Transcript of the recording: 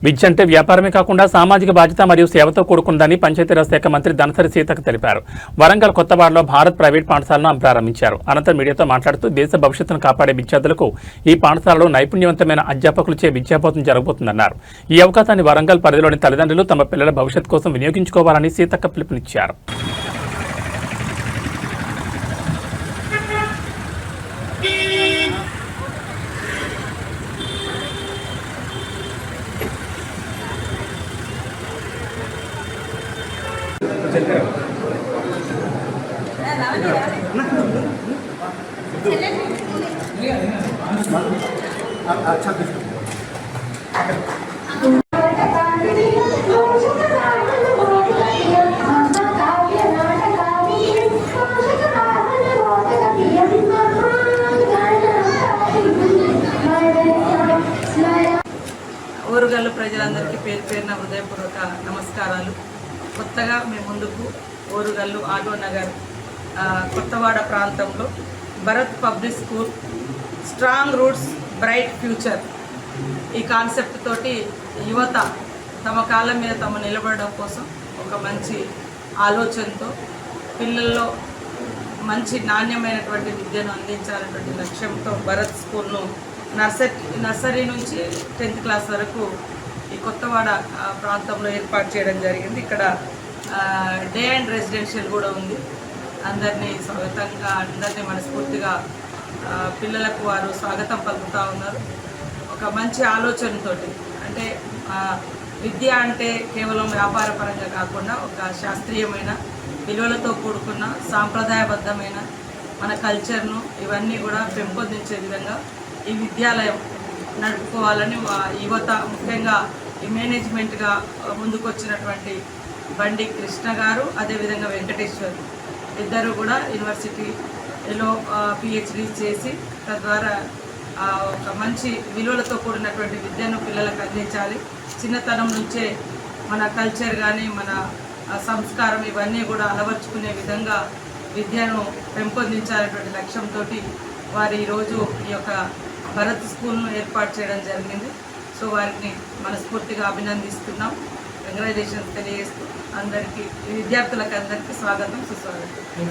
విద్య అంటే వ్యాపారమే కాకుండా సామాజిక బాధ్యత మరియు సేవతో కూడుకుందని పంచాయతీరాజ్ శాఖ మంత్రి ధనసరి సీతక్క తెలిపారు. వరంగల్ కొత్తవాడలో భారత్ ప్రైవేట్ పాఠశాలను ప్రారంభించారు. అనంతరం మీడియాతో మాట్లాడుతూ దేశ భవిష్యత్తును కాపాడే విద్యార్థులకు ఈ పాఠశాలలో నైపుణ్యవంతమైన అధ్యాపకులచే విద్యాబోధన జరగబోతుందన్నారు. ఈ అవకాశాన్ని వరంగల్ పరిధిలోని తల్లిదండ్రులు తమ పిల్లల భవిష్యత్తు కోసం వినియోగించుకోవాలని సీతక్క పిలుపునిచ్చారు. ఓరుగల్లు ప్రజలందరికీ పేరు పేరున హృదయపూర్వక నమస్కారాలు. కొత్తగా మేము ముందుకు ఓరుగల్లు ఆటో నగర్ కొత్తవాడ ప్రాంతంలో Bharat public school strong roots bright future ఈ కాన్సెప్ట్ తోటి యువత తమ కాళ్ళ మీద తమ నిలబడడం కోసం ఒక మంచి ఆలోచనతో పిల్లల్లో మంచి నాణ్యమైనటువంటి విద్యను అందించాలనేటువంటి లక్ష్యంతో భరత్ స్కూల్ను నర్సరీ నుంచి 10th క్లాస్ వరకు ఈ కొత్తవాడ ప్రాంతంలో ఏర్పాటు చేయడం జరిగింది. ఇక్కడ డే అండ్ రెసిడెన్షియల్ కూడా ఉంది. అందరినీ స్వాగతంగా అందరినీ మనస్ఫూర్తిగా పిల్లలకు వారు స్వాగతం పలుకుతూ ఉన్నారు. ఒక మంచి ఆలోచనతో అంటే విద్య అంటే కేవలం వ్యాపారపరంగా కాకుండా ఒక శాస్త్రీయమైన విలువలతో కూడుకున్న సాంప్రదాయబద్ధమైన మన కల్చర్ను ఇవన్నీ కూడా పెంపొందించే విధంగా ఈ విద్యాలయం నడుపుకోవాలని యువత ముఖ్యంగా ఈ మేనేజ్మెంట్గా ముందుకొచ్చినటువంటి బండి కృష్ణ గారు అదేవిధంగా వెంకటేశ్వర్ ఇద్దరు కూడా యూనివర్సిటీలో PhD చేసి తద్వారా ఒక మంచి విలువలతో కూడినటువంటి విద్యను పిల్లలకు అందించాలి. చిన్నతనం నుంచే మన కల్చర్ కానీ మన సంస్కారం ఇవన్నీ కూడా అలవర్చుకునే విధంగా విద్యను పెంపొందించాలనేటువంటి లక్ష్యంతో వారు ఈరోజు ఈ యొక్క భరత్ స్కూల్ను ఏర్పాటు చేయడం జరిగింది. సో వారిని మనస్ఫూర్తిగా అభినందిస్తున్నాం, కంగ్రాచులేషన్స్ తెలియజేస్తూ అందరికీ విద్యార్థులకు అందరికీ స్వాగతం సుస్వాగతం.